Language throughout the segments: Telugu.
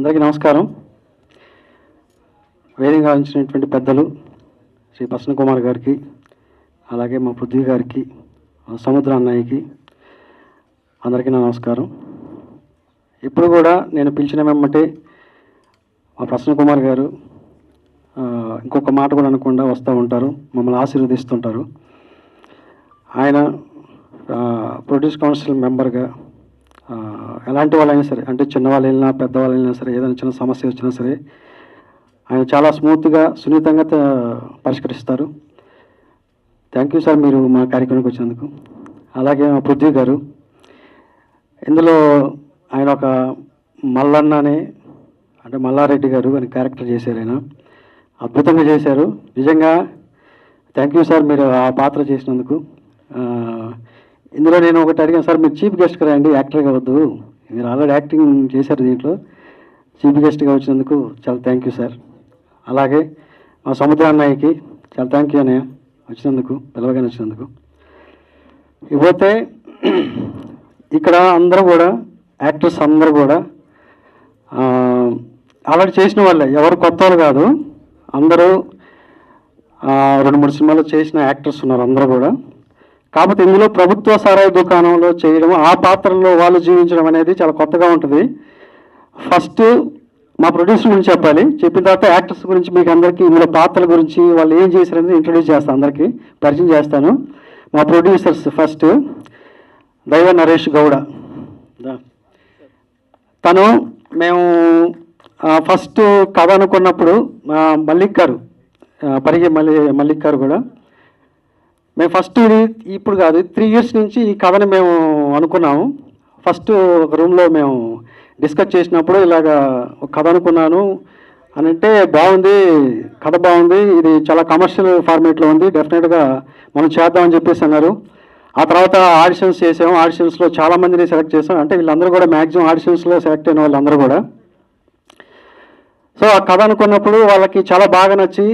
అందరికీ నమస్కారం. వేదికగా ఉంచినటువంటి పెద్దలు శ్రీ ప్రసన్న కుమార్ గారికి, అలాగే మా పృథ్వీ గారికి, సముద్ర అన్నయ్యకి అందరికీ నా నమస్కారం. ఇప్పుడు కూడా నేను పిలిచిన వెంబటే మా ప్రసన్న కుమార్ గారు ఇంకొక మాట కూడా అనకుండా వస్తూ ఉంటారు, మమ్మల్ని ఆశీర్వదిస్తుంటారు. ఆయన ప్రొడ్యూస్ కౌన్సిల్ మెంబర్గా ఎలాంటి వాళ్ళైనా సరే, అంటే చిన్నవాళ్ళు వెళ్ళినా పెద్దవాళ్ళు వెళ్ళినా సరే, ఏదైనా చిన్న సమస్య వచ్చినా సరే ఆయన చాలా స్మూత్గా సున్నితంగా పరిష్కరిస్తారు. థ్యాంక్ యూ సార్, మీరు మా కార్యక్రమానికి వచ్చినందుకు. అలాగే మా పృథ్వీ గారు, ఇందులో ఆయన ఒక మల్లన్న అనే, అంటే మల్లారెడ్డి గారు అని క్యారెక్టర్ చేశారు. ఆయన అద్భుతంగా చేశారు. నిజంగా థ్యాంక్ యూ సార్, మీరు ఆ పాత్ర చేసినందుకు. ఇందులో నేను ఒకటి అడిగాను సార్, మీరు చీఫ్ గెస్ట్గా రండి, యాక్టర్గా వద్దు, మీరు ఆల్రెడీ యాక్టింగ్ చేశారు, దీంట్లో చీఫ్ గెస్ట్గా వచ్చినందుకు చాలా థ్యాంక్ యూ సార్. అలాగే మా సముద్ర అన్నయ్యకి చాలా థ్యాంక్ యూ అన్నయ్య, వచ్చినందుకు, పిలవగానే వచ్చినందుకు. ఇకపోతే ఇక్కడ అందరూ కూడా యాక్టర్స్ అందరూ కూడా ఆల్రెడీ చేసిన వాళ్ళే, ఎవరు కొత్త వాళ్ళు కాదు, అందరూ 2-3 సినిమాలు చేసిన యాక్టర్స్ ఉన్నారు అందరూ కూడా. కాకపోతే ఇందులో ప్రభుత్వ సారాయి దుకాణంలో చేయడం, ఆ పాత్రలో వాళ్ళు జీవించడం అనేది చాలా కొత్తగా ఉంటుంది. ఫస్ట్ మా ప్రొడ్యూసర్ గురించి చెప్పాలి, చెప్పిన తర్వాత యాక్టర్స్ గురించి మీకు అందరికీ ఇందులో పాత్రల గురించి వాళ్ళు ఏం చేశారనేది ఇంట్రొడ్యూస్ చేస్తాను, అందరికీ పరిచయం చేస్తాను. మా ప్రొడ్యూసర్స్ ఫస్ట్ దైవ నరేష్ గౌడ. తను మేము ఫస్ట్ కథ అనుకున్నప్పుడు మల్లిక్ గారు, పరిగే మల్లిక్ గారు కూడా, మేము ఫస్ట్ ఇది ఇప్పుడు కాదు 3 years నుంచి ఈ కథని మేము అనుకున్నాము. ఫస్ట్ ఒక రూమ్లో మేము డిస్కస్ చేసినప్పుడు ఇలాగా ఒక కథ అనుకున్నాను అని అంటే, బాగుంది కథ, బాగుంది, ఇది చాలా కమర్షియల్ ఫార్మేట్లో ఉంది, డెఫినెట్గా మనం చేద్దామని చెప్పేసి అన్నారు. ఆ తర్వాత ఆడిషన్స్ చేసాము, ఆడిషన్స్లో చాలామందిని సెలెక్ట్ చేసాం, అంటే వీళ్ళందరూ కూడా మ్యాక్సిమం ఆడిషన్స్లో సెలెక్ట్ అయిన వాళ్ళందరూ కూడా. సో ఆ కథ అనుకున్నప్పుడు వాళ్ళకి చాలా బాగా నచ్చి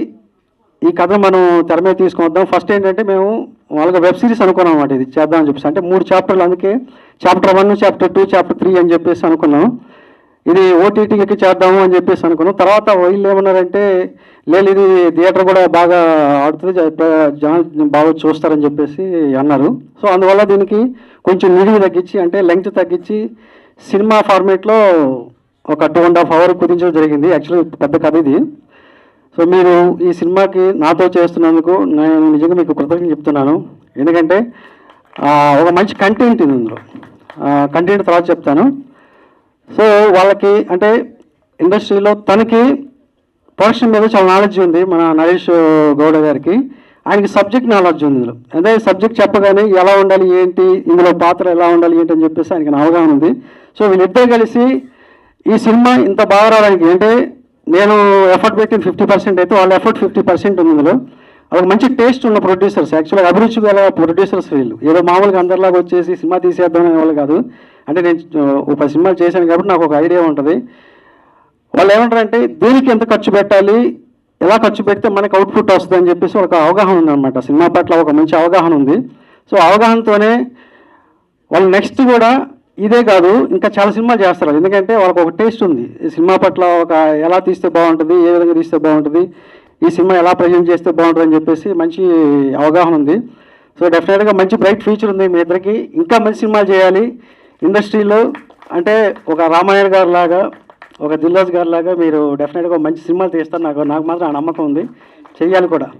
ఈ కథ మనం తెర మీద తీసుకొద్దాం. ఫస్ట్ ఏంటంటే మేము వాళ్ళకి వెబ్ సిరీస్ అనుకున్నాం అన్నమాట, ఇది చేద్దామని చెప్పేసి. అంటే 3 chapters, అందుకే Chapter 1, Chapter 2, Chapter 3 అని చెప్పేసి అనుకున్నాం. ఇది ఓటీటీకి చేద్దాము అని చెప్పేసి అనుకున్నాం. తర్వాత వీళ్ళు ఏమన్నారంటే, లేదు ఇది థియేటర్ కూడా బాగా ఆడుతుంది, జనం బాగా చూస్తారని చెప్పేసి అన్నారు. సో అందువల్ల దీనికి కొంచెం నిడివి తగ్గించి, అంటే లెంగ్త్ తగ్గించి, సినిమా ఫార్మేట్లో ఒక 2.5 hours కుదించడం జరిగింది. యాక్చువల్లీ పెద్ద కథ ఇది. సో మీరు ఈ సినిమాకి నాతో చేస్తున్నందుకు నేను నిజంగా మీకు కృతజ్ఞతలు చెప్తున్నాను. ఎందుకంటే ఒక మంచి కంటెంట్ ఇది, ఇందులో కంటెంట్ తర్వాత చెప్తాను. సో వాళ్ళకి అంటే ఇండస్ట్రీలో తనకి ప్రొడక్షన్ మీద చాలా నాలెడ్జ్ ఉంది, మన నరేష్ గౌడ గారికి. ఆయనకి సబ్జెక్ట్ నాలెడ్జ్ ఉంది ఇందులో. అదే సబ్జెక్ట్ చెప్పగానే ఎలా ఉండాలి ఏంటి, ఇందులో పాత్ర ఎలా ఉండాలి ఏంటి అని చెప్పేసి ఆయనకి అవగాహన ఉంది. సో వీళ్ళిద్దరు కలిసి ఈ సినిమా ఇంత బాగా రావడానికి, అంటే నేను ఎఫర్ట్ పెట్టింది 50% అయితే వాళ్ళ ఎఫర్ట్ 50% ఉంది ఇందులో. వాళ్ళకి మంచి టేస్ట్ ఉన్న ప్రొడ్యూసర్స్, యాక్చువల్గా అభిరుచి గల ప్రొడ్యూసర్స్ వీళ్ళు. ఏదో మామూలుగా అందరిలాగా వచ్చేసి సినిమా తీసేద్దాం అనే వాళ్ళు కాదు. అంటే నేను ఒక 10 సినిమాలు చేశాను కాబట్టి నాకు ఒక ఐడియా ఉంటుంది. వాళ్ళు ఏమంటారంటే దీనికి ఎంత ఖర్చు పెట్టాలి, ఎలా ఖర్చు పెడితే మనకి అవుట్పుట్ వస్తుంది అని చెప్పేసి ఒక అవగాహన ఉందన్నమాట. సినిమా పట్ల ఒక మంచి అవగాహన ఉంది. సో అవగాహనతోనే వాళ్ళు నెక్స్ట్ కూడా ఇదే కాదు ఇంకా చాలా సినిమాలు చేస్తారు. ఎందుకంటే వాళ్ళకి ఒక టేస్ట్ ఉంది ఈ సినిమా పట్ల, ఒక ఎలా తీస్తే బాగుంటుంది, ఏ విధంగా తీస్తే బాగుంటుంది, ఈ సినిమా ఎలా ప్రజెంట్ చేస్తే బాగుంటుంది అని చెప్పేసి మంచి అవగాహన ఉంది. సో డెఫినెట్గా మంచి బ్రైట్ ఫ్యూచర్ ఉంది మీ ఇద్దరికి. ఇంకా మంచి సినిమాలు చేయాలి ఇండస్ట్రీలో. అంటే ఒక రామాయణ గారు లాగా, ఒక దిల్రాజు గారు లాగా మీరు డెఫినెట్గా మంచి సినిమాలు తీస్తారు. నాకు మాత్రం ఆ నమ్మకం ఉంది, చెయ్యాలి కూడా.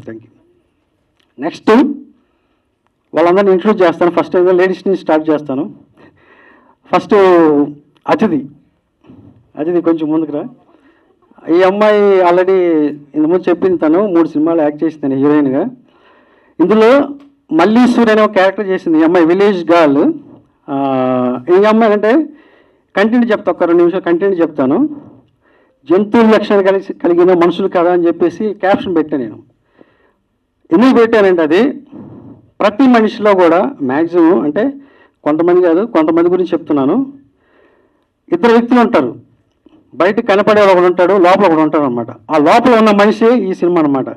Thank you. నెక్స్ట్ వాళ్ళందరినీ ఇంట్రొడ్యూస్ చేస్తాను. ఫస్ట్ ఏదో లేడీస్ నుంచి స్టార్ట్ చేస్తాను. ఫస్ట్ అతిథి కొంచెం ముందుకురా. ఈ అమ్మాయి ఆల్రెడీ ఇంతకుముందు చెప్పింది, తను 3 సినిమాలు యాక్ట్ చేసింది హీరోయిన్గా. ఇందులో మల్లీశ్వరి అనే ఒక క్యారెక్టర్ చేసింది ఈ అమ్మాయి, విలేజ్ గర్ల్. ఈ అమ్మాయి అంటే కంటెంట్ చెప్తా, ఒక 2 నిమిషాలు కంటెంట్ చెప్తాను. జంతువుల లక్షణాలు కలిగిన మనుషులు కదా అని చెప్పేసి క్యాప్షన్ పెట్టాను నేను. ఎందుకు పెట్టానంటే అది ప్రతి మనిషిలో కూడా మ్యాక్సిమం, అంటే కొంతమంది కాదు కొంతమంది గురించి చెప్తున్నాను, 2 వ్యక్తులు ఉంటారు. బయట కనపడే ఒకడు ఉంటాడు, లోపల ఒకడు ఉంటాడు అనమాట. ఆ లోపల ఉన్న మనిషి ఈ సినిమా అనమాట.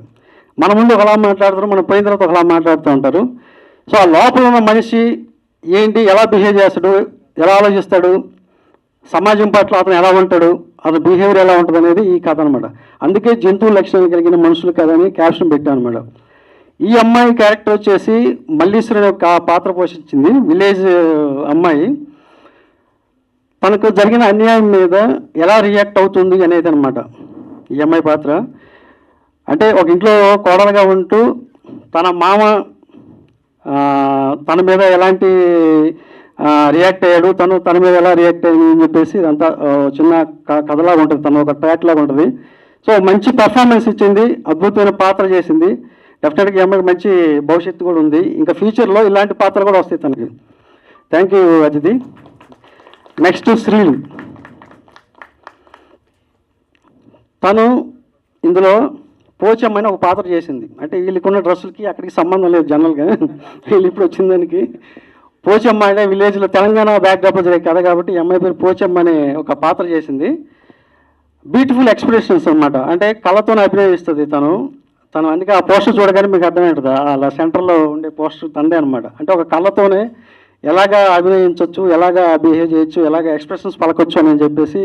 మన ముందు ఒకలా మాట్లాడతారు, మనం పోయిన తర్వాత ఒకలా మాట్లాడుతూ ఉంటారు. సో ఆ లోపల ఉన్న మనిషి ఏంటి, ఎలా బిహేవ్ చేస్తాడు, ఎలా ఆలోచిస్తాడు, సమాజం పట్ల అతను ఎలా ఉంటాడు, అతని బిహేవియర్ ఎలా ఉంటుంది అనేది ఈ కథ అనమాట. అందుకే జంతువు లక్షణాలు కలిగిన మనుషులు కథ అని క్యాప్షన్ పెట్టాను అనమాట. ఈ అమ్మాయి క్యారెక్టర్ వచ్చేసి మల్లీశ్వరుని యొక్క పాత్ర పోషించింది. విలేజ్ అమ్మాయి తనకు జరిగిన అన్యాయం మీద ఎలా రియాక్ట్ అవుతుంది అనేది అనమాట ఈ అమ్మాయి పాత్ర. అంటే ఒక ఇంట్లో కోడలుగా ఉంటూ తన మామ తన మీద ఎలాంటి రియాక్ట్ అయ్యాడు, తన మీద ఎలా రియాక్ట్ అయ్యింది అని చెప్పేసి ఇదంతా చిన్న కథలాగా ఉంటుంది, తను ఒక ట్రాక్ లాగా ఉంటుంది. సో మంచి పర్ఫార్మెన్స్ ఇచ్చింది, అద్భుతమైన పాత్ర చేసింది. డెఫినెట్గా ఈ అమ్మాయికి మంచి భవిష్యత్తు కూడా ఉంది. ఇంకా ఫ్యూచర్లో ఇలాంటి పాత్రలు కూడా వస్తాయి తనకి. Thank you Ajithi. Next Srilu. తను ఇందులో పోచమ్మని ఒక పాత్ర చేసింది. అంటే వీళ్ళకున్న డ్రెస్సులకి అక్కడికి సంబంధం లేదు జనరల్గా, వీళ్ళు ఇప్పుడు వచ్చిన దానికి. పోచమ్మ అంటే విలేజ్లో తెలంగాణ బ్యాక్డ్రాప్లో జరిగే కథ కాబట్టి ఈ అమ్మాయి పేరు పోచమ్మ అనే ఒక పాత్ర చేసింది. బ్యూటిఫుల్ ఎక్స్ప్రెషన్స్ అనమాట, అంటే కళతోనే అభినయిస్తుంది తను. అందుకే ఆ పోస్టర్ చూడగానే మీకు అర్థమవుతుంది, అలా సెంటర్లో ఉండే పోస్టర్ తండే అనమాట. అంటే ఒక కళతోనే ఎలాగా అభినయించవచ్చు, ఎలాగా బిహేవ్ చేయొచ్చు, ఎలాగ ఎక్స్ప్రెషన్స్ పలకొచ్చు అని చెప్పేసి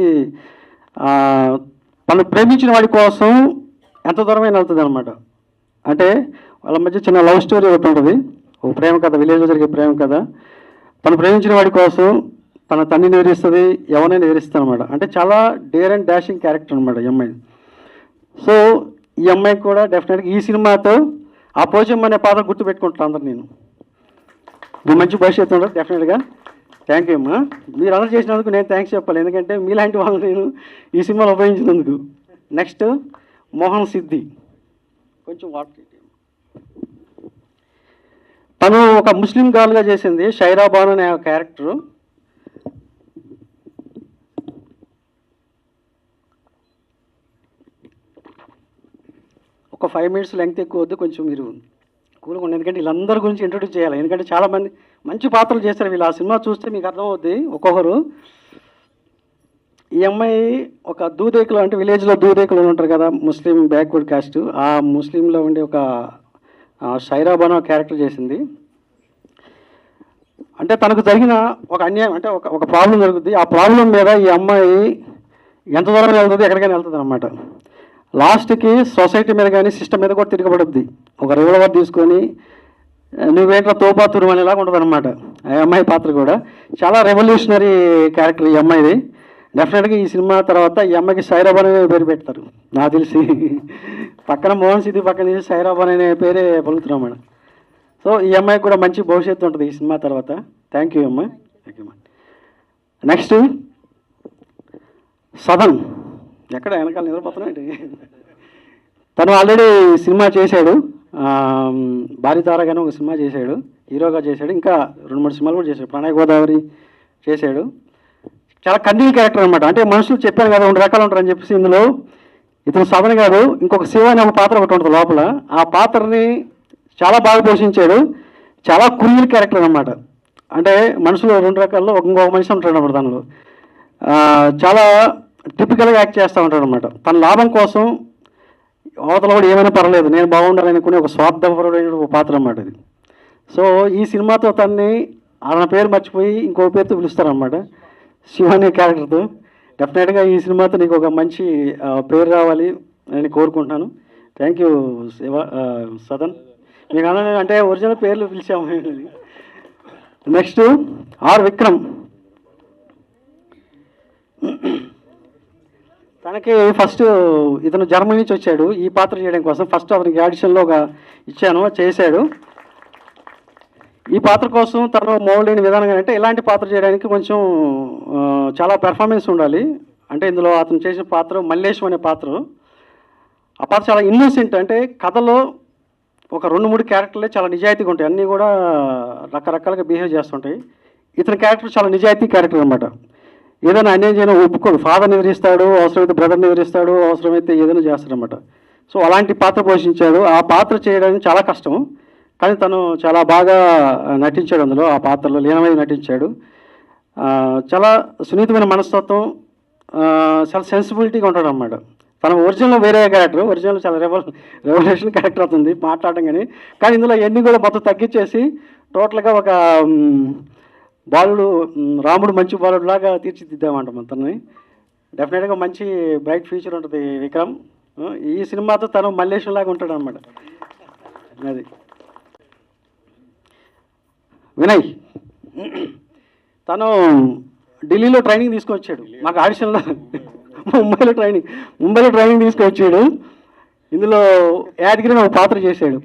తను ప్రేమించిన వాడి కోసం ఎంత దూరమైన వెళ్తుంది అనమాట. అంటే వాళ్ళ మధ్య చిన్న లవ్ స్టోరీ ఒకటి ఉంటుంది, ఒక ప్రేమ కథ, విలేజ్లో జరిగే ప్రేమ కథ. తను ప్రేమించిన వాడి కోసం తన తండ్రిని ఎదిరిస్తుంది, ఎవరైనా ఎదిరిస్తుంది అనమాట. అంటే చాలా డేర్ అండ్ డాషింగ్ క్యారెక్టర్ అనమాట ఈ అమ్మాయి. సో ఈ అమ్మాయికి కూడా డెఫినెట్గా ఈ సినిమాతో ఆ పోచమ్మ అనే పాత్ర గుర్తుపెట్టుకుంటాను అందరు. నేను మంచి భవిష్యత్తు ఉండదు డెఫినెట్గా. థ్యాంక్ యూ అమ్మా. మీరు అందరూ చేసినందుకు నేను థ్యాంక్స్ చెప్పాలి, ఎందుకంటే మీలాంటి వాళ్ళు నేను ఈ సినిమాలో ఉపయోగించినందుకు. నెక్స్ట్ మోహన్ సిద్ధి. కొంచెం వాటర్. తను ఒక ముస్లిం గర్ల్గా చేసింది షైరా బాను అనే క్యారెక్టరు. ఒక 5 minutes లెంగ్త్ ఎక్కువ వద్దు, కొంచెం మీరు కూల్గా ఉండి, ఎందుకంటే వీళ్ళందరి గురించి ఇంట్రొడ్యూస్ చేయాలి. ఎందుకంటే చాలామంది మంచి పాత్రలు చేస్తారు వీళ్ళు. ఆ సినిమా చూస్తే మీకు అర్థమవుద్ది ఒక్కొక్కరు. ఈ అమ్మాయి ఒక దూదేకులు, అంటే విలేజ్లో దూదేకులు ఉంటారు కదా, ముస్లిం బ్యాక్వర్డ్ కాస్ట్, ఆ ముస్లింలో ఉండే ఒక షైరా బాను క్యారెక్టర్ చేసింది. అంటే తనకు జరిగిన ఒక అన్యాయం, అంటే ఒక ప్రాబ్లం జరుగుతుంది. ఆ ప్రాబ్లం మీద ఈ అమ్మాయి ఎంత దూరం వెళ్తుంది, ఎక్కడికైనా వెళ్తుంది అనమాట. లాస్ట్కి సొసైటీ మీద కానీ సిస్టమ్ మీద కూడా తిరగబడుద్ది. ఒక రివల్వర్ తీసుకొని నువ్వేంట్లో తోపాతురు అనేలాగా ఉంటుంది అనమాట ఆ అమ్మాయి పాత్ర కూడా. చాలా రెవల్యూషనరీ క్యారెక్టర్ ఈ అమ్మాయిది. డెఫినెట్గా ఈ సినిమా తర్వాత ఈ అమ్మాయికి సైరాబాన్ అనే పేరు పెడతారు నాకు తెలిసి. పక్కన మోహన్ సిద్ధి పక్కన తీసి సైరాబాన్ అనే పేరే పలుకుతున్నాం మేడం. సో ఈ అమ్మాయికి కూడా మంచి భవిష్యత్తు ఉంటుంది ఈ సినిమా తర్వాత. థ్యాంక్ యూ అమ్మా. థ్యాంక్ యూ అమ్మా. నెక్స్ట్ సదన్. ఎక్కడ వెనకాల నిద్రపోతున్నాడు. తను ఆల్రెడీ సినిమా చేశాడు, భారీ తారగానే ఒక సినిమా చేశాడు, హీరోగా చేశాడు. ఇంకా 2-3 సినిమాలు కూడా చేశాడు, ప్రణయ్ గోదావరి చేశాడు. చాలా కన్నింగ్ క్యారెక్టర్ అనమాట. అంటే మనుషులు చెప్పాను కదా 2 రకాలు ఉంటారని చెప్పేసి, ఇందులో ఇతను సదన్ కాదు, ఇంకొక శివ అనే ఒక పాత్ర ఒకటి ఉంటుంది లోపల. ఆ పాత్రని చాలా బాగా పోషించాడు. చాలా కురియల్ క్యారెక్టర్ అనమాట. అంటే మనుషులు 2 రకాల్లో ఇంకొక మనిషి ఉంటాడు అన్నమాట దానిలో. చాలా టిపికల్గా యాక్ట్ చేస్తూ ఉంటాడు అనమాట. తన లాభం కోసం అవతల కూడా ఏమైనా పర్లేదు, నేను బాగుండాలని అనుకునే ఒక స్వార్థపరుడైన ఒక పాత్ర అన్నమాట ఇది. సో ఈ సినిమాతో తన్ని ఆయన పేరు మర్చిపోయి ఇంకో పేరుతో పిలుస్తారనమాట, శివ అనే క్యారెక్టర్తో. డెఫినెట్గా ఈ సినిమాతో నీకు ఒక మంచి పేరు రావాలి అని కోరుకుంటున్నాను. Thank you Shiva Sadan. మీకు అంటే ఒరిజినల్ పేర్లు పిలిచాము. Next are Vikram. తనకి ఫస్ట్ ఇతను జర్మనీ నుంచి వచ్చాడు ఈ పాత్ర చేయడం కోసం. ఫస్ట్ అతనికి ఆడిషన్లో ఇచ్చాను, చేశాడు. ఈ పాత్ర కోసం తను మోల్డ్ అయిన విధానంగా, అంటే ఇలాంటి పాత్ర చేయడానికి కొంచెం చాలా పెర్ఫార్మెన్స్ ఉండాలి. అంటే ఇందులో అతను చేసిన పాత్ర మల్లేశం అనే పాత్ర. ఆ పాత్ర చాలా ఇన్నోసెంట్, అంటే కథలో ఒక 2-3 క్యారెక్టర్లే చాలా నిజాయితీగా ఉంటాయి, అన్నీ కూడా రకరకాలుగా బిహేవ్ చేస్తుంటాయి. ఇతని క్యారెక్టర్ చాలా నిజాయితీ క్యారెక్టర్ అనమాట. ఏదైనా అన్యాయం చేయడం ఒప్పుకోడు, ఫాదర్ని ఎదిరిస్తాడు, అవసరమైతే బ్రదర్ని ఎదిరిస్తాడు, అవసరమైతే ఏదైనా చేస్తాడనమాట. సో అలాంటి పాత్ర పోషించాడు. ఆ పాత్ర చేయడానికి చాలా కష్టం, కానీ తను చాలా బాగా నటించాడు అందులో. ఆ పాత్రలో లీనమై నటించాడు. చాలా సున్నితమైన మనస్తత్వం, చాలా సెన్సిబిలిటీగా ఉంటాడు అన్నమాట. తన ఒరిజినల్ వేరే క్యారెక్టర్, ఒరిజినల్ చాలా రెవల్యూషన్ క్యారెక్టర్ అవుతుంది మాట్లాడడం. కానీ ఇందులో ఎన్ని కూడా మొత్తం తగ్గించేసి టోటల్గా ఒక బాలుడు రాముడు మంచి బాలుడు లాగా తీర్చిదిద్దామంట మొత్తాన్ని. డెఫినెట్గా మంచి బ్రైట్ ఫ్యూచర్ ఉంటుంది విక్రమ్. ఈ సినిమాతో తను మల్లేశం లాగా ఉంటాడు అనమాట. అది వినయ్ తను ఢిల్లీలో ట్రైనింగ్ తీసుకొచ్చాడు మాకు ఆడిషన్లో. ముంబైలో ట్రైనింగ్ తీసుకొచ్చాడు. ఇందులో యాదగిరిని ఒక పాత్ర చేశాడు.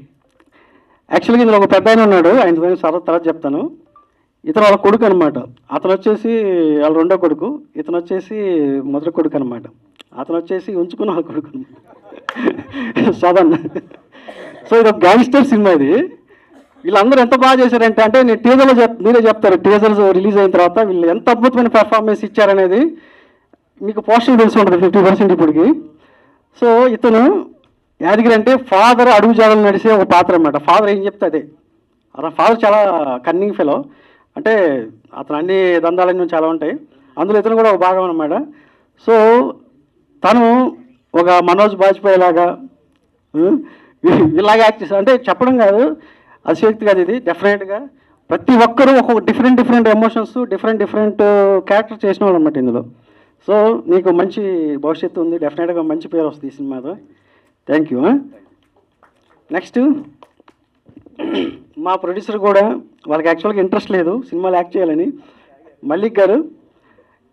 యాక్చువల్గా ఇందులో ఒక పెద్ద ఆయన ఉన్నాడు, ఆయన తర్వాత చెప్తాను. ఇతను వాళ్ళ కొడుకు అనమాట. అతను వచ్చేసి వాళ్ళ రెండో కొడుకు, ఇతను వచ్చేసి మొదటి కొడుకు అనమాట. అతను వచ్చేసి ఉంచుకున్న వాళ్ళ కొడుకు అనమాట, సదన్. సో ఇది ఒక గ్యాంగ్స్టర్ సినిమా. ఇది వీళ్ళందరూ ఎంత బాగా చేశారంటే, అంటే నేను టీజర్లో మీరే చెప్తారు, టీజర్స్ రిలీజ్ అయిన తర్వాత వీళ్ళు ఎంత అద్భుతమైన పెర్ఫార్మెన్స్ ఇచ్చారనేది మీకు పోస్టర్ తెలిసి ఉంటుంది 50% ఇప్పటికి. సో ఇతను యాదగిరి అంటే ఫాదర్ అడుగుజాడలు నడిసే ఒక పాత్ర అనమాట. ఫాదర్ ఏం చెప్తే అదే. అతను ఫాదర్ చాలా కన్నింగ్ ఫెలో, అంటే అతను అన్ని దందాలన్నీ చాలా ఉంటాయి, అందులో ఇతను కూడా ఒక భాగం అనమాట. సో తను ఒక మనోజ్ బాజ్పేయి లాగా ఇలాగ యాక్ట్ చేస్తారు. అంటే చెప్పడం కాదు, అతిశక్తి కాదు ఇది. డెఫినెట్గా ప్రతి ఒక్కరూ ఒక్కొక్క డిఫరెంట్ ఎమోషన్స్, డిఫరెంట్ క్యారెక్టర్ చేసిన వాళ్ళు అనమాట ఇందులో. సో నీకు మంచి భవిష్యత్తు ఉంది, డెఫినెట్గా మంచి పేరు వస్తుంది ఈ సినిమాతో. Thank you. నెక్స్ట్ మా ప్రొడ్యూసర్ కూడా, వాళ్ళకి యాక్చువల్గా ఇంట్రెస్ట్ లేదు సినిమాలో యాక్ట్ చేయాలని, మల్లిక్ గారు.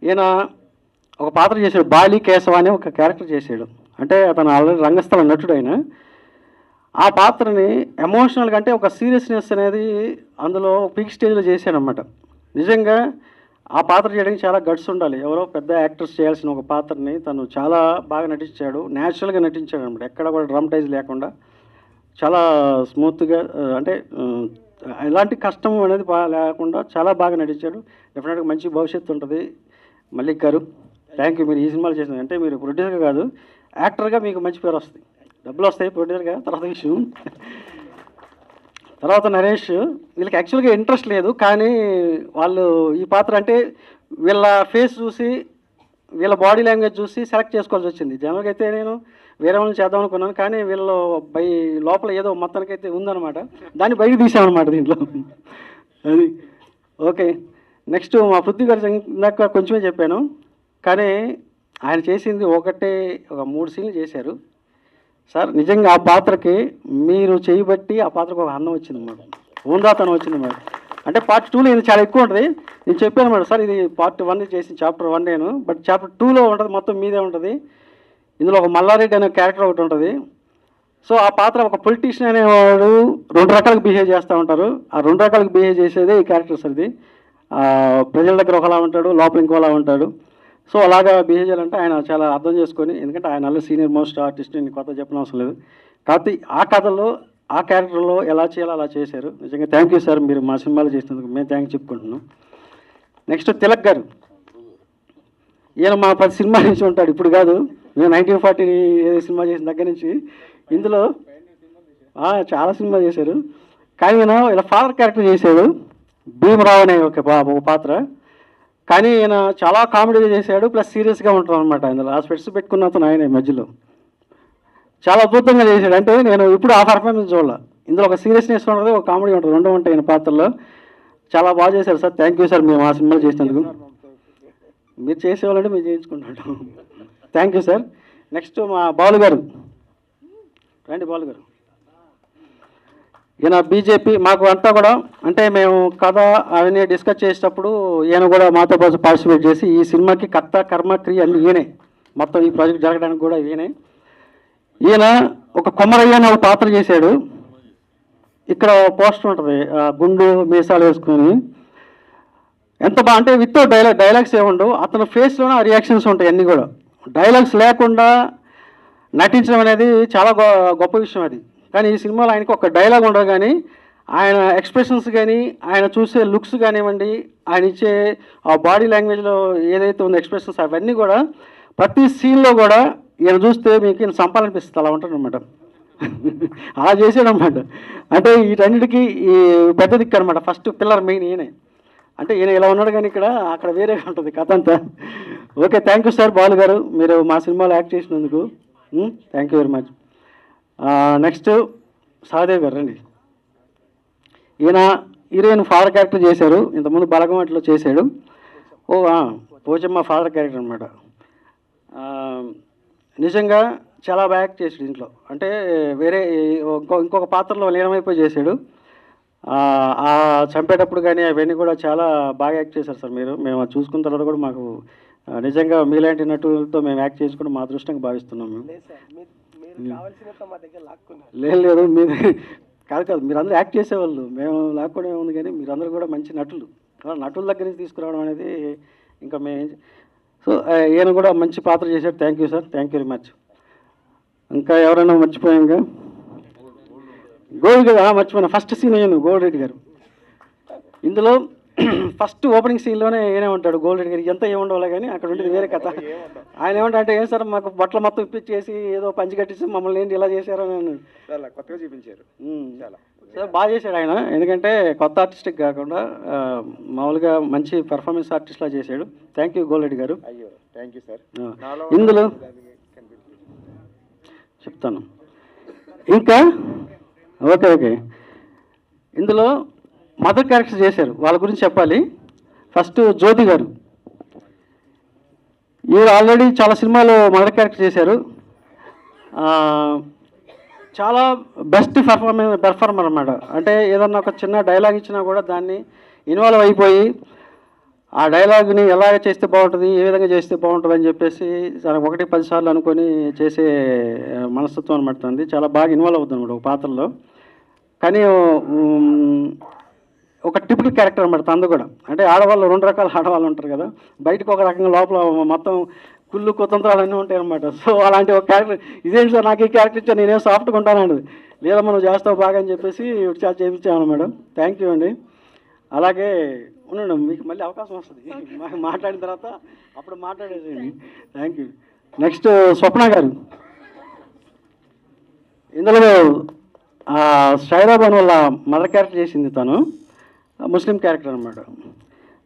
ఈయన ఒక పాత్ర చేశాడు, బాలి కేశవ అనే ఒక క్యారెక్టర్ చేశాడు. అంటే అతను ఆల్రెడీ రంగస్థల నటుడు. ఆయన ఆ పాత్రని ఎమోషనల్గా, అంటే ఒక సీరియస్నెస్ అనేది అందులో పీక్ స్టేజ్లో చేశాడనమాట. నిజంగా ఆ పాత్ర చేయడానికి చాలా గట్స్ ఉండాలి. ఎవరో పెద్ద యాక్టర్స్ చేయాల్సిన ఒక పాత్రని తను చాలా బాగా నటించాడు, న్యాచురల్గా నటించాడు అనమాట. ఎక్కడ కూడా డ్రామటైజ్ లేకుండా చాలా స్మూత్గా, అంటే ఎలాంటి కష్టం అనేది లేకుండా చాలా బాగా నటించాడు. డెఫినెట్గా మంచి భవిష్యత్తు ఉంటుంది మల్లిక్ గారు. Thank you. మీరు ఈ సినిమాలు చేసినారు అంటే మీరు ప్రొడ్యూసర్గా కాదు, యాక్టర్గా మీకు మంచి పేరు వస్తుంది, డబ్బులు వస్తాయి ప్రొడ్యూసర్గా. తర్వాత విషయం, తర్వాత నరేష్. వీళ్ళకి యాక్చువల్గా ఇంట్రెస్ట్ లేదు, కానీ వాళ్ళు ఈ పాత్ర అంటే వీళ్ళ ఫేస్ చూసి, వీళ్ళ బాడీ లాంగ్వేజ్ చూసి సెలెక్ట్ చేసుకోవాల్సి వచ్చింది. జనరల్గా అయితే నేను వేరే వాళ్ళని చేద్దాం అనుకున్నాను, కానీ వీళ్ళు లోపల ఏదో మొత్తానికైతే ఉందన్నమాట, దాన్ని బయట తీసామన్నమాట దీంట్లో. అది ఓకే. నెక్స్ట్ మా పృథ్వీ గారు ఇందాక కొంచెమే చెప్పాను, కానీ ఆయన చేసింది ఒక 3 సీన్లు చేశారు సార్. నిజంగా ఆ పాత్రకి మీరు చేయబట్టి ఆ పాత్రకు ఒక అందం వచ్చింది అన్నమాట, ఊందాతనం వచ్చింది అన్నమాట. అంటే పార్ట్ 2లో ఇది చాలా ఎక్కువ ఉంటుంది. నేను చెప్పాను అన్నమాట, సార్ ఇది పార్ట్ 1 చేసిన చాప్టర్ 1 నేను, బట్ చాప్టర్ 2లో ఉంటుంది, మొత్తం మీదే ఉంటుంది. ఇందులో ఒక మల్లారెడ్డి అనే క్యారెక్టర్ ఒకటి ఉంటుంది. సో ఆ పాత్ర ఒక పొలిటీషియన్ అనేవాడు 2 రకాలుగా బిహేవ్ చేస్తూ ఉంటారు. ఆ 2 రకాలుగా బిహేవ్ చేసేదే ఈ క్యారెక్టర్ సార్. ఇది ప్రజల దగ్గర ఒకలా ఉంటాడు, లోపల ఇంకోలా ఉంటాడు. సో అలాగా బిహేవ్ చేయాలంటే ఆయన చాలా అర్థం చేసుకొని, ఎందుకంటే ఆయన అలా సీనియర్ మోస్ట్ ఆర్టిస్ట్, నేను కొత్త చెప్పనవసరం లేదు. కాబట్టి ఆ కథలో, ఆ క్యారెక్టర్లో ఎలా చేయాలో అలా చేశారు. నిజంగా థ్యాంక్ యూ సార్, మీరు మా సినిమాలో చేసినందుకు మేము థ్యాంక్స్ చెప్పుకుంటున్నాం. నెక్స్ట్ తిలక్ గారు. ఈయన మా 10 సినిమా నుంచి ఉంటాడు, ఇప్పుడు కాదు, మేము 1940 సినిమా చేసిన దగ్గర నుంచి. ఇందులో చాలా సినిమా చేశారు, కానీ ఈయన ఇలా ఫాదర్ క్యారెక్టర్ చేశాడు, భీమరావు అనే ఒక పాత్ర. కానీ ఈయన చాలా కామెడీగా చేశాడు, ప్లస్ సీరియస్గా ఉంటాడు అనమాట. ఇందులో ఆ స్పెట్స్ పెట్టుకున్న అతను ఆయన మధ్యలో చాలా అద్భుతంగా చేశాడు. అంటే నేను ఇప్పుడు ఆ పర్ఫార్మెన్స్ చూడాల. ఇందులో ఒక సీరియస్నెస్ ఉంటుంది, ఒక కామెడీ ఉంటుంది, 2 ఉంటాయి ఈయన పాత్రలో. చాలా బాగా చేశారు సార్. థ్యాంక్ యూ సార్, మేము ఆ సినిమాలు చేసినందుకు. మీరు చేసేవాళ్ళంటే మేము చేయించుకుంటాడు. Thank you sir. నెక్స్ట్ మా బాలు గారు. రండి బాలు గారు. ఈయన బీజేపీ మాకు అంతా కూడా, అంటే మేము కథ అవన్నీ డిస్కస్ చేసేటప్పుడు ఈయన కూడా మాతో పాటు పార్టిసిపేట్ చేసి ఈ సినిమాకి కర్త కర్మ క్రియ అన్ని ఈయనే, మొత్తం ఈ ప్రాజెక్ట్ జరగడానికి కూడా ఈయనే. ఈయన ఒక కొమరయ్య అనే ఒక పాత్ర చేశాడు. ఇక్కడ పోస్టర్ ఉంటుంది, గుండు మీసాలు వేసుకొని. ఎంత బాగా అంటే విత్ డైలాగ్స్ ఏముండవు, అతని ఫేస్లోనే ఆ రియాక్షన్స్ ఉంటాయి అన్నీ కూడా. డైలాగ్స్ లేకుండా నటించడం అనేది చాలా గొప్ప విషయం అది. కానీ ఈ సినిమాలో ఆయనకి ఒక డైలాగ్ ఉండదు, కానీ ఆయన ఎక్స్ప్రెషన్స్ కానీ, ఆయన చూసే లుక్స్ కానివ్వండి, ఆయన ఇచ్చే ఆ బాడీ లాంగ్వేజ్లో ఏదైతే ఉందో ఎక్స్ప్రెషన్స్, అవన్నీ కూడా ప్రతి సీన్లో కూడా ఈయన చూస్తే మీకు ఈయన సంపాలనిపిస్తుంది, అలా ఉంటాడు అనమాట. అలా చేసాడనమాట. అంటే వీటన్నిటికీ ఈ పెద్ద దిక్కు అనమాట, ఫస్ట్ పిల్లర్ మెయిన్ ఈయనే. అంటే ఈయన ఇలా ఉన్నాడు, కానీ అక్కడ వేరేగా ఉంటుంది కథ అంతా. Okay, thank you sir Balu గారు, మీరు మా సినిమాలో యాక్ట్ చేసినందుకు thank you very much. Next Sahadev గారు రండి. ఈయన హీరోయిన్ ఫాదర్ క్యారెక్టర్ చేశారు, ఇంతకుముందు బలగమట్లో చేశాడు. పోచమ్మ ఫాదర్ క్యారెక్టర్ అనమాట. నిజంగా చాలా బాగా యాక్ట్ చేసాడు ఇంట్లో. అంటే వేరే ఇంకొక పాత్రలో లీనమైపోయి చేశాడు. చంపేటప్పుడు కానీ అవన్నీ కూడా చాలా బాగా యాక్ట్ చేశారు సార్ మీరు. మేము అది చూసుకున్న తర్వాత కూడా మాకు నిజంగా మీలాంటి నటులతో మేము యాక్ట్ చేసుకుంటూ మా అదృష్టంగా భావిస్తున్నాం. మేము లేదు మీరు కాదు మీరందరూ యాక్ట్ చేసేవాళ్ళు, మేము లాక్కోవడం ఉంది. కానీ మీరందరూ కూడా మంచి నటులు. నటుల దగ్గర నుంచి తీసుకురావడం అనేది ఇంకా మేము. సో ఈయన కూడా మంచి పాత్ర చేశాడు. Thank you sir, thank you very much. ఇంకా ఎవరైనా మర్చిపోయాక గోల్డ్ రెడ్డి మర్చిపోయినా ఫస్ట్ సీన్ అయ్యాను గోల్డ్ రెడ్డి గారు. ఇందులో ఫస్ట్ ఓపెనింగ్ సీన్లోనే ఏనే ఉంటాడు గోల్డ్ రెడ్డి గారికి. ఎంత ఏముండవాలి కానీ అక్కడ ఉండేది వేరే కథ. ఆయన ఏమంటే ఏం సార్ మాకు బట్టలు మొత్తం ఇప్పించేసి ఏదో పంచి కట్టేసి మమ్మల్ని ఏంటి ఇలా చేశారు అని అన్నాడు. చాలా కొత్తగా చూపించారు. సార్ బాగా చేశాడు ఆయన. ఎందుకంటే కొత్త ఆర్టిస్ట్కి కాకుండా మామూలుగా మంచి పెర్ఫార్మెన్స్ ఆర్టిస్ట్లా చేశాడు. థ్యాంక్ యూ గోల్డ్ రెడ్డి గారు. అయ్యో థ్యాంక్ యూ సార్. ఇందులో చెప్తాను ఇంకా. ఓకే ఇందులో మదర్ క్యారెక్టర్ చేశారు, వాళ్ళ గురించి చెప్పాలి. ఫస్ట్ జ్యోతి గారు. ఈవిడ ఆల్రెడీ చాలా సినిమాలు మదర్ క్యారెక్టర్ చేశారు. చాలా బెస్ట్ పెర్ఫార్మర్ అన్నమాట. అంటే ఏదన్నా ఒక చిన్న డైలాగ్ ఇచ్చినా కూడా దాన్ని ఇన్వాల్వ్ అయిపోయి ఆ డైలాగ్ని ఎలా చేస్తే బాగుంటుంది, ఏ విధంగా చేస్తే బాగుంటుంది అని చెప్పేసి 1-10 సార్లు అనుకొని చేసే మనస్తత్వం అనమాట. చాలా బాగా ఇన్వాల్వ్ అవుతుంది అనమాట ఒక పాత్రలో. కానీ ఒక టిపికల్ క్యారెక్టర్ అనమాట తనది కూడా. అంటే ఆడవాళ్ళు 2 రకాల ఆడవాళ్ళు ఉంటారు కదా, బయటకు ఒక రకంగా లోపల మొత్తం కుళ్ళు కుతంత్రాలు అన్నీ ఉంటాయి అనమాట. సో అలాంటి ఒక క్యారెక్టర్. ఇదేంటి సార్ నాకు ఈ క్యారెక్టర్ ఇచ్చా, నేనేం సాఫ్ట్గా ఉంటానండి. లేదా మనం చేస్తావు బాగా అని చెప్పేసి చాలా చేయించాము మేడం. థ్యాంక్ యూ అండి. అలాగే ఉండండి, మీకు మళ్ళీ అవకాశం వస్తుంది మాట్లాడిన తర్వాత, అప్పుడు మాట్లాడేసేయండి. Thank you. Next Swapna garu. ఇందులో షైరాబాన్ వాళ్ళ మదర్ క్యారెక్టర్ చేసింది తను, ముస్లిం క్యారెక్టర్ అనమాట.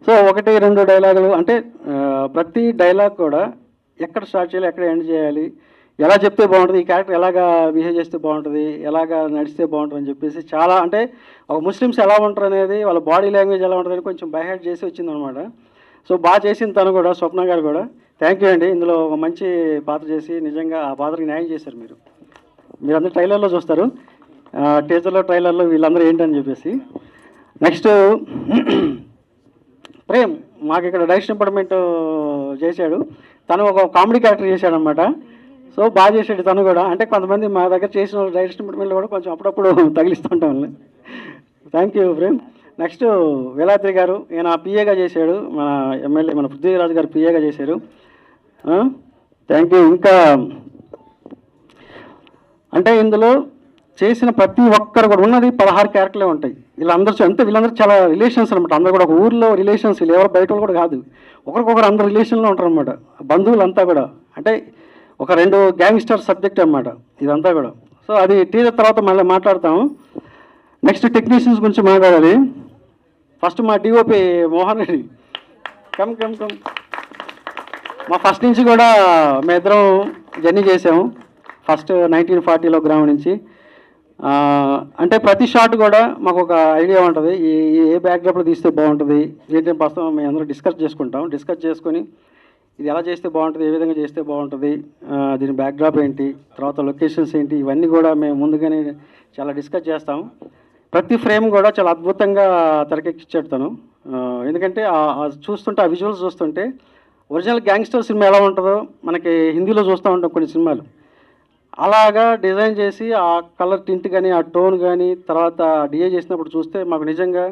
సో 1-2 డైలాగులు. అంటే ప్రతి డైలాగ్ కూడా ఎక్కడ స్టార్ట్ చేయాలి, ఎక్కడ ఎండ్ చేయాలి, ఎలా చెప్తే బాగుంటుంది, ఈ క్యారెక్టర్ ఎలాగా బిహేవ్ చేస్తే బాగుంటుంది, ఎలాగా నడిస్తే బాగుంటుంది అని చెప్పేసి చాలా. అంటే ఒక ముస్లిమ్స్ ఎలా ఉంటారు అనేది, వాళ్ళ బాడీ లాంగ్వేజ్ ఎలా ఉంటుంది అని కొంచెం బైహెడ్ చేసి వచ్చిందనమాట. సో బాగా చేసింది తను కూడా, స్వప్న గారు కూడా. థ్యాంక్ యూ అండి. ఇందులో ఒక మంచి పాత్ర చేసి నిజంగా ఆ పాత్రకి న్యాయం చేశారు మీరు. మీరందరూ ట్రైలర్లో చూస్తారు, టీజర్లో ట్రైలర్లో వీళ్ళందరూ ఏంటని చెప్పేసి. నెక్స్ట్ ప్రేమ్ మాకు ఇక్కడ డైరెక్షన్ డిపార్ట్మెంట్ చేశాడు. తను ఒక కామెడీ క్యారెక్టర్ చేశాడు అనమాట. సో బాగా చేశాడు తను కూడా. అంటే కొంతమంది మా దగ్గర చేసిన డైరెక్షన్ డిపార్ట్మెంట్లో కూడా కొంచెం అప్పుడప్పుడు తగిలిస్తుంటాం వాళ్ళని. Thank you Prem. Next Veladri గారు, ఈయన పిఏగా చేశాడు, మన ఎమ్మెల్యే మన పృథ్వీరాజు గారు పిఏగా చేశారు. Thank you. ఇంకా అంటే ఇందులో చేసిన ప్రతి ఒక్కరు కూడా ఉన్నది 16 క్యారెక్టర్లే ఉంటాయి. వీళ్ళందరూ చాలా రిలేషన్స్ అనమాట. అందరూ కూడా ఒక ఊర్లో రిలేషన్స్, వీళ్ళు ఎవరు బయట కూడా కాదు, ఒకరికొకరు అందరు రిలేషన్లో ఉంటారు అనమాట. బంధువులంతా కూడా. అంటే ఒక 2 గ్యాంగ్స్టర్ సబ్జెక్ట్ అనమాట ఇదంతా కూడా. సో అది టీజర్ తర్వాత మళ్ళీ మాట్లాడతాము. నెక్స్ట్ టెక్నీషియన్స్ గురించి మాట్లాడాలి. ఫస్ట్ మా డిఓపి మోహన్ రెడ్డి. కమ్ మా ఫస్ట్ నుంచి కూడా మేమిద్దరం జర్నీ చేసాము. ఫస్ట్ 1940లో గ్రామం నుంచి. అంటే ప్రతి షాట్ కూడా మాకు ఒక ఐడియా ఉంటుంది, ఏ బ్యాక్డ్రాప్లో తీస్తే బాగుంటుంది ఏంటంటే ప్రస్తుతం మేము అందరూ డిస్కస్ చేసుకొని ఇది ఎలా చేస్తే బాగుంటుంది, ఏ విధంగా చేస్తే బాగుంటుంది, దీని బ్యాక్డ్రాప్ ఏంటి, తర్వాత లొకేషన్స్ ఏంటి, ఇవన్నీ కూడా మేము ముందుగానే చాలా డిస్కస్ చేస్తాము. ప్రతి ఫ్రేమ్ కూడా చాలా అద్భుతంగా తెరకెక్కించాడు తను. ఎందుకంటే చూస్తుంటే ఆ విజువల్స్ చూస్తుంటే ఒరిజినల్ గ్యాంగ్స్టర్ సినిమా ఎలా ఉంటుందో మనకి హిందీలో చూస్తూ ఉంటాం కొన్ని సినిమాలు, అలాగా డిజైన్ చేసి ఆ కలర్ టింట్ కానీ ఆ టోన్ కానీ తర్వాత డిఏ చేసినప్పుడు చూస్తే మాకు నిజంగా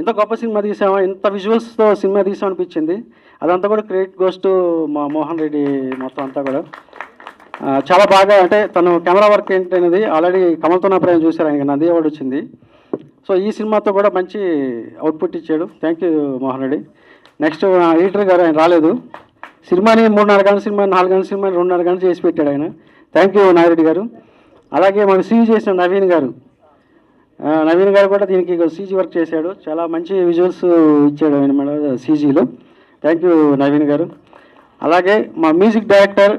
ఇంత గొప్ప సినిమా తీసామా, ఇంత విజువల్స్తో సినిమా తీసామనిపించింది. అదంతా కూడా క్రెడిట్ గోస్ టు మా మోహన్ రెడ్డి. మొత్తం అంతా కూడా చాలా బాగా. అంటే తను కెమెరా వర్క్ ఏంటనేది ఆల్రెడీ కమల్తో నా ప్రేమ చూశారు, ఆయనకి నంది అవార్డు వచ్చింది. సో ఈ సినిమాతో కూడా మంచి అవుట్పుట్ ఇచ్చాడు. Thank you Mohan Reddy. Next editor గారు, ఆయన రాలేదు. సినిమాని 3.5 గంటల సినిమా, 4 గంటల సినిమాని 2.5 గంటలు చేసి పెట్టాడు ఆయన. థ్యాంక్ యూ నాగిరెడ్డి గారు. అలాగే మనకు సీజీ చేసిన నవీన్ గారు కూడా దీనికి సీజీ వర్క్ చేశాడు. చాలా మంచి విజువల్స్ ఇచ్చాడు ఆయన మన సీజీలో. థ్యాంక్ యూ నవీన్ గారు. అలాగే మా మ్యూజిక్ డైరెక్టర్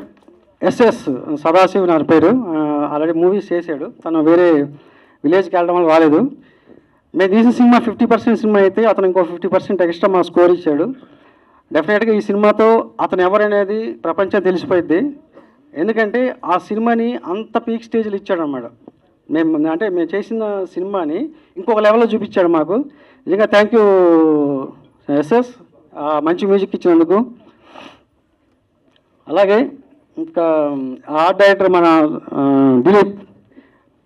ఎస్ఎస్ సదాశివ్ నా పేరు, ఆల్రెడీ మూవీస్ చేశాడు. తను వేరే విలేజ్కి వెళ్ళడం వల్ల రాలేదు. మేము తీసిన సినిమా 50% సినిమా అయితే అతను ఇంకో 50% ఎక్స్ట్రా మా స్కోర్ ఇచ్చాడు. డెఫినెట్గా ఈ సినిమాతో అతను ఎవరనేది ప్రపంచం తెలిసిపోయింది. ఎందుకంటే ఆ సినిమాని అంత పీక్ స్టేజ్లో ఇచ్చాడు అన్నమాట. మేము చేసిన సినిమాని ఇంకొక లెవెల్లో చూపించాడు మాకు. నిజంగా థ్యాంక్ యూ ఎస్ఎస్, మంచి మ్యూజిక్ ఇచ్చినందుకు. అలాగే ఇంకా ఆర్ట్ డైరెక్టర్ మన దిలీప్,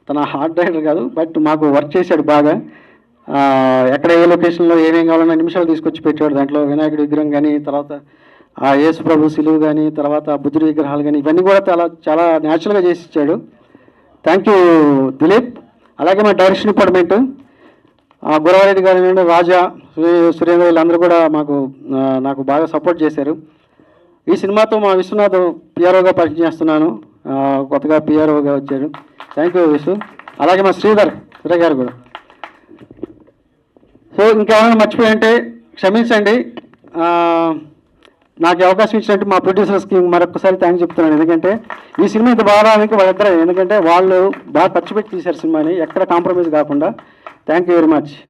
తన ఆర్ట్ డైరెక్టర్ కాదు బట్ మాకు వర్క్ చేశాడు బాగా. ఎక్కడ ఏ లొకేషన్లో ఏమేం కావాలన్నా నిమిషాలు తీసుకొచ్చి పెట్టాడు. దాంట్లో వినాయకుడి విగ్రహం కానీ, తర్వాత యేసు ప్రభు సిలువు కానీ, తర్వాత బుద్ధుడి విగ్రహాలు కానీ, ఇవన్నీ కూడా చాలా న్యాచురల్గా చేసి ఇచ్చాడు. Thank you Dilip. అలాగే మా డైరెక్షన్ డిపార్ట్మెంట్ గురవారెడ్డి గారు, రాజా, సురేంద్ర వీళ్ళందరూ కూడా నాకు బాగా సపోర్ట్ చేశారు. ఈ సినిమాతో మా విశ్వనాథ్ పిఆర్ఓగా పరిచయం చేస్తున్నాను. కొత్తగా పిఆర్ఓగా వచ్చారు. థ్యాంక్ యూ విశ్వ. అలాగే మా శ్రీధర్ గారు కూడా. సో ఇంకేమైనా మర్చిపోయింటే క్షమించండి. నాకు అవకాశం ఇచ్చినట్టు మా ప్రొడ్యూసర్స్కి మరొకసారి థ్యాంక్స్ చెప్తున్నాను. ఎందుకంటే ఈ సినిమా ఇంత బాగా రావడానికి వాళ్ళిద్దరే, ఎందుకంటే వాళ్ళు బాగా ఖర్చు పెట్టి తీశారు సినిమాని, ఎక్కడ కాంప్రమైజ్ కాకుండా. Thank you very much.